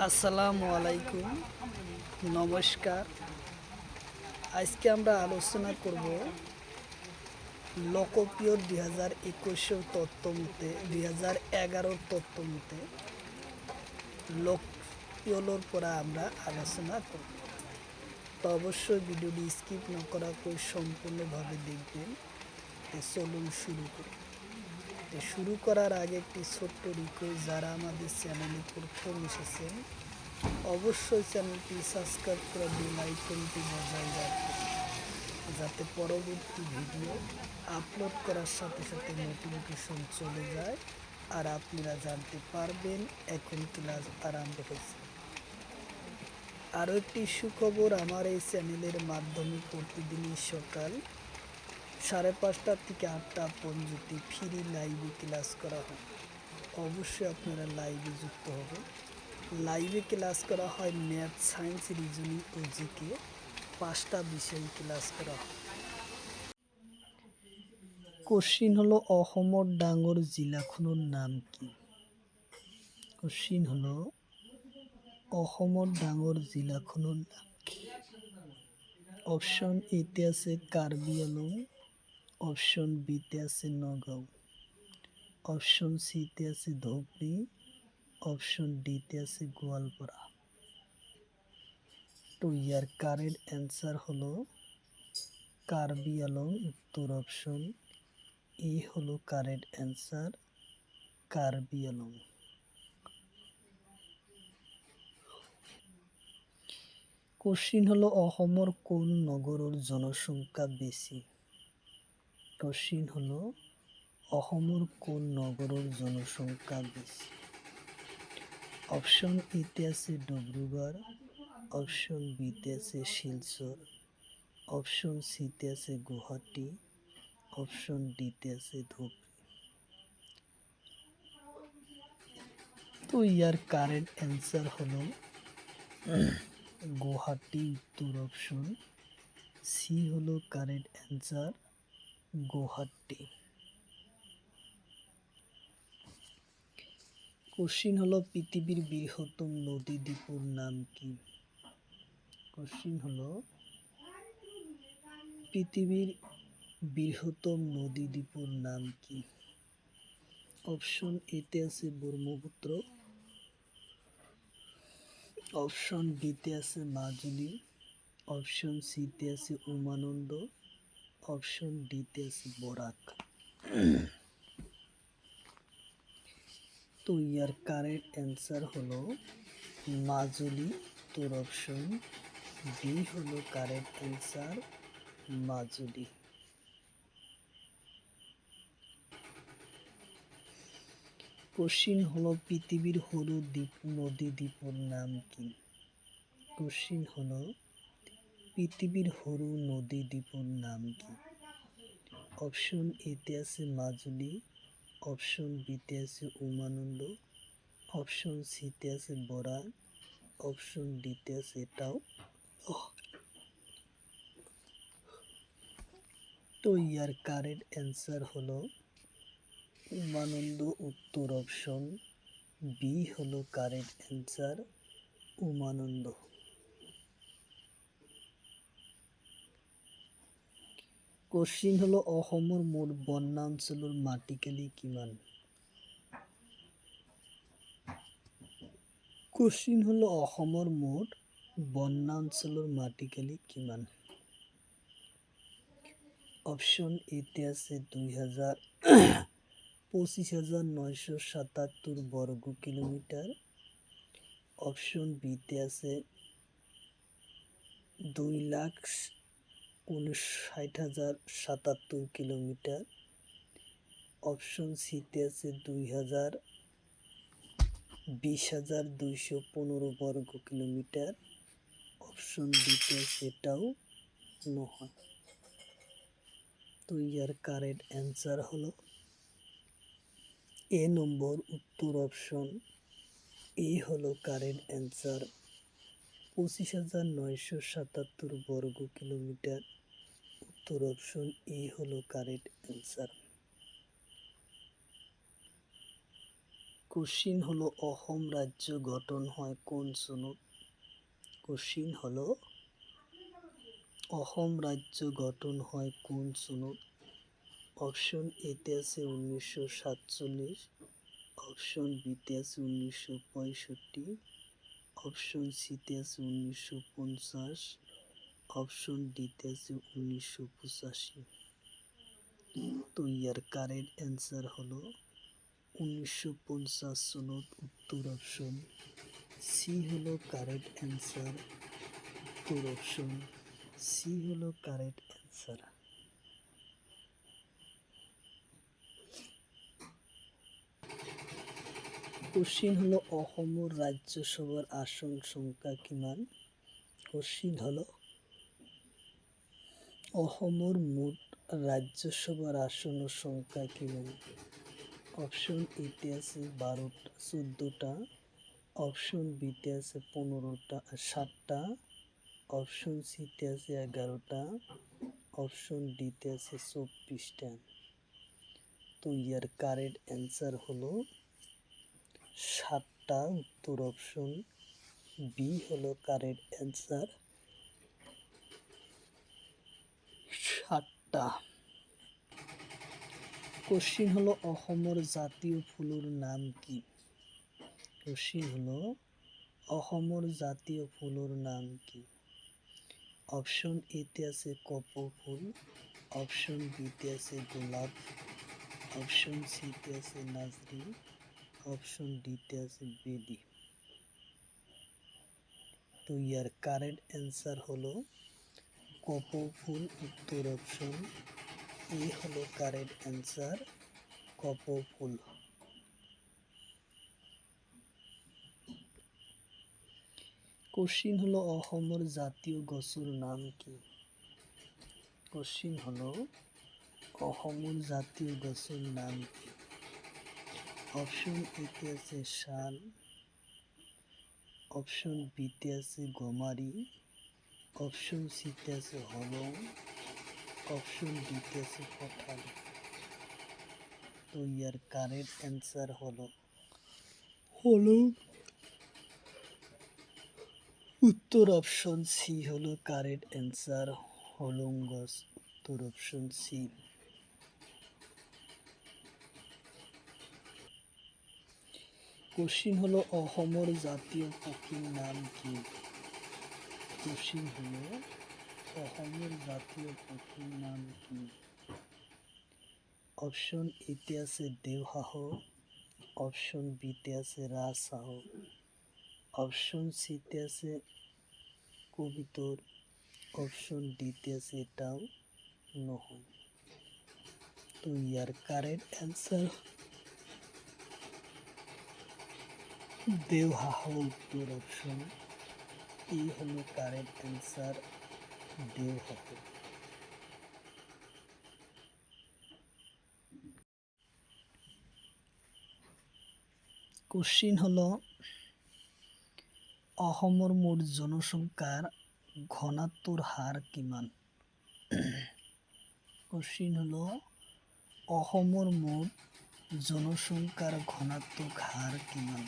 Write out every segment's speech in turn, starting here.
আসসালামু আলাইকুম, নমস্কার। আজকে আমরা আলোচনা করব লোকপ্রিয় 2021 তথ্য মতে 2011 তথ্য মতে লোকপ্রিয়র পরে আমরা আলোচনা করব। তো অবশ্যই ভিডিওটি স্কিপ না করা করে সম্পূর্ণভাবে দেখবেন। চলুন শুরু করি। শুরু করার আগে একটি ছোট্ট রিকোয়েস্ট, যারা আমাদের চ্যানেলে প্রথম এসেছেন অবশ্যই চ্যানেলটি সাবস্ক্রাইব করে বেল আইকনটি বজায় রাখবেন, যাতে পরবর্তী ভিডিও আপলোড করার সাথে সাথে নোটিফিকেশন চলে যায় আর আপনারা জানতে পারবেন এখন ক্লাস আরম্ভ হয়েছে। আরও একটি সুখবর, আমার এই চ্যানেলের মাধ্যমে প্রতিদিনই সকাল 5:30 থেকে 8টা পর্যন্ত ফ্রি লাইভে ক্লাস করা হয়। অবশ্যই আপনারা লাইভে যুক্ত হবেন। লাইভে ক্লাস করা হয় ম্যাথ, সায়েন্স, রিজনিং ও জিকে 5টা বিষয় ক্লাস করা হয়। কোশ্চিন হলো অসমৰ ডাঙৰ জিলাখনৰ নাম কি? কোশ্চিন হলো অসমৰ ডাঙৰ জিলাখনৰ নাম কি? অপশন এতে আছে কাৰ্বি আংলং, অপশন বিতে আছে নগাঁও, অপশন সিতে আছে ধুবড়ী, অপশন ডিতে আছে গোৱালপাৰা। তো ইয়ার কারেক্ট অ্যান্সার হলো কার্বি আংলং। উত্তর অপশন এ হলো correct answer, Karbi Anglong. Question হলো অসমৰ কোন নগৰৰ জনসংখ্যা বেশি? কোশ্চিন হলো অসমৰ কোন নগৰৰ জনসংখ্যা বেশি? অপশন এতে আছে ডিব্ৰুগড়, অপশন বিতে আছে শিলচর, অপশন সিতে আছে গুৱাহাটী, অপশন ডিতে আছে ধুবড়ী। তো ইয়ার কারেক্ট অ্যান্সার হলো গুয়াহাটি। উত্তর অপশন সি হলো কারেক্ট অ্যান্সার, গুয়াহাটি। কোশ্চিন হলো পৃথিবীর বৃহত্তম নদী দ্বীপের নাম কি? কোশ্চিন হলো পৃথিবীর বৃহত্তম নদী দ্বীপের নাম কি? অপশন এতে আছে ব্রহ্মপুত্র, অপশন বিতে আছে মাজুলী, অপশন সিতে আছে উমানন্দ, অপশন ডিতে আছে বরাক। তো ইয়ার কারেক্ট অ্যান্সার হলো মাজুলী। তোর অপশন বি হলো কারেক্ট অ্যান্সার, মাজুলী। কোশ্চিন হলো পৃথিবীর সরু নদী দ্বীপের নাম কি? কোশ্চিন হলো পৃথিবীর সরু নদী দ্বীপের নাম কি? অপশন এতে আছে মাজুলী, অপশন বিতে আছে উমানন্দ, অপশন সিতে আছে বরাক, অপশন ডিতে আছে এটাও। তো ইয়ার কারেক্ট অ্যান্সার হলো উমানন্দ। উত্তর অপশন বি হলো কারেক্ট অ্যান্সার, উমানন্দ। কোশ্চিন হলো অসমৰ মুঠ বনাঞ্চলৰ মাটিকালি কিমান? কোশ্চিন হলো অসমৰ মুঠ বনাঞ্চলৰ মাটিকালি কিমান? অপশন এতে আছে 25,977 বর্গ কিলোমিটার, অপশন বিতে আছে 2,59,077 কিলোমিটার, অপশন সিতে আছে 20,20,215 বর্গ কিলোমিটার, অপশন ডিতে আছে এটাও নয়। তো ইয়ার কারেক্ট অ্যান্সার হলো এ নম্বর। উত্তর অপশন এ হলো কারেক্ট অ্যান্সার, 25,977 বর্গ কিলোমিটার। উত্তর অপশন এ হলো কারেক্ট অ্যান্সার। কোশ্চিন হলো অসম রাজ্য গঠন হয় কোন সনত? কোশ্চিন হলো অসম রাজ্য গঠন হয় কোন সনত? অপশন এতে আছে 1947, অপশন বিতে আছে 1965, অপশন সিতে আছে 1950, অপশন ডিতে আছে 1985। তো ইয়ার কারেক্ট অ্যান্সার হলো 1950 সনত। উত্তর অপশন সি হলো কারেক্ট অ্যান্সার। উত্তর অপশন সি হলো কারেক্ট অ্যান্সার। কোশ্চিন হলো অসমৰ ৰাজ্যসভাৰ আসন সংখ্যা কিমান? কোশ্চিন হলো অসমৰ মুঠ ৰাজ্যসভাৰ আসনৰ সংখ্যা কিমান? অপশন এতে আছে 14টা, অপশন বিতে আছে 7টা, অপশন সিতে আছে 11টা, অপশন ডিতে আছে 24টা। তো ইয়ার কারেক্ট অ্যান্সার হলো 7টা। উত্তর অপশন বি হলো কারেক্ট অ্যান্সার, 7টা। কোশ্চিন হলো অসমৰ জাতীয় ফুলৰ নাম কি? কোশ্চিন হলো অসমৰ জাতীয় ফুলৰ নাম কি? অপশন এতে আছে কপৌ ফুল, অপশন বিতে আছে গোলাপ, অপশন সিতে আছে নাজরি, অপশন ডিতে আছে বেদি। তো ইয়ার কারেক্ট অ্যান্সার হলো কপৌ ফুল। উত্তর অপশন এ হলো কারেক্ট অ্যান্সার, কপৌ ফুল। কোশ্চিন হলো অসমৰ জাতীয় গছৰ নাম কি? কোশ্চিন হলো অসমৰ জাতীয় গছৰ নাম কি? অপশন এতে আছে শাল, অপশন বিতে আছে গমারি, অপশন সিতে আছে হলং, অপশন ডিতে আছে কঁঠাল। তো ইয়ার কারেক্ট অ্যান্সার হলো হলং। উত্তর অপশন সি হলো কারেক্ট অ্যান্সার, হলং গছ। উত্তর অপশন সি। কোশ্চিন হলো অসমৰ জাতীয় পক্ষীর নাম কি? কোশ্চিন হলো অসমৰ জাতীয় পক্ষীর নাম কি? অপশন এতে আছে দেওহাঁহ, অপশন বিতে আছে রাজহাঁহ, অপশন সিতে আছে কবিতর, অপশন ডিতে আছে এটাও নহয়। তো ইয়ার কারেক্ট অ্যান্সার দেওহাঁহ। উত্তর অপশন এ হলো কারেক্ট অ্যান্সার, দেওহাঁহ। কোশ্চিন হলো অসমৰ মুঠ জনসংখ্যাৰ ঘনত্বৰ হার কিমান? কোশ্চিন হলো অসমৰ মুঠ জনসংখ্যাৰ ঘনত্বৰ হার কিমান?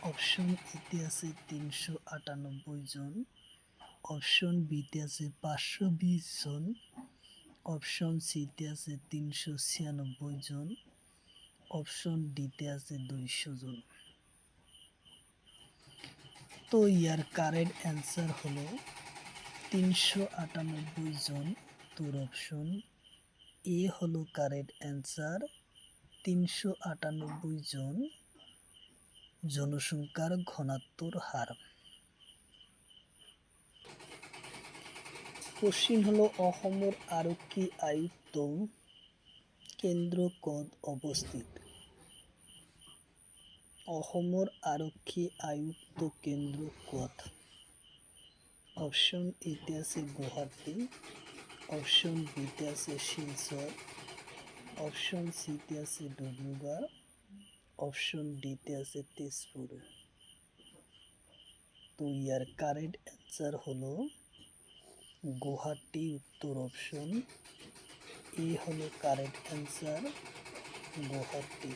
অপশন এতে আছে 398 জন, অপশন বিতে আছে 520 জন, অপশন সিতে আছে 396 জন, অপশন ডিতে আছে 200 জন। তো ইয়ার কারেক্ট অ্যান্সার হলো 398 জন। উত্তর অপশন এ হলো কারেক্ট অ্যান্সার, 398 জন জনসংখ্যার ঘনত্বর হার। কোশ্চিন হলো অসমৰ আৰক্ষী আয়ুক্ত কেন্দ্ৰ ক'ত অৱস্থিত? অসমৰ আৰক্ষী আয়ুক্ত কেন্দ্ৰ ক'ত? অপশন এতে আছে গুৱাহাটী, অপশন বিতে আছে শিলচৰ, অপশন সিতে আছে ডিব্ৰুগড়, অপশন ডিতে আছে তেজপুৰ। তো ইয়ার কারেক্ট অ্যান্সার হলো গুৱাহাটী। উত্তর অপশন এ হলো কারেক্ট অ্যান্সার, গুৱাহাটী।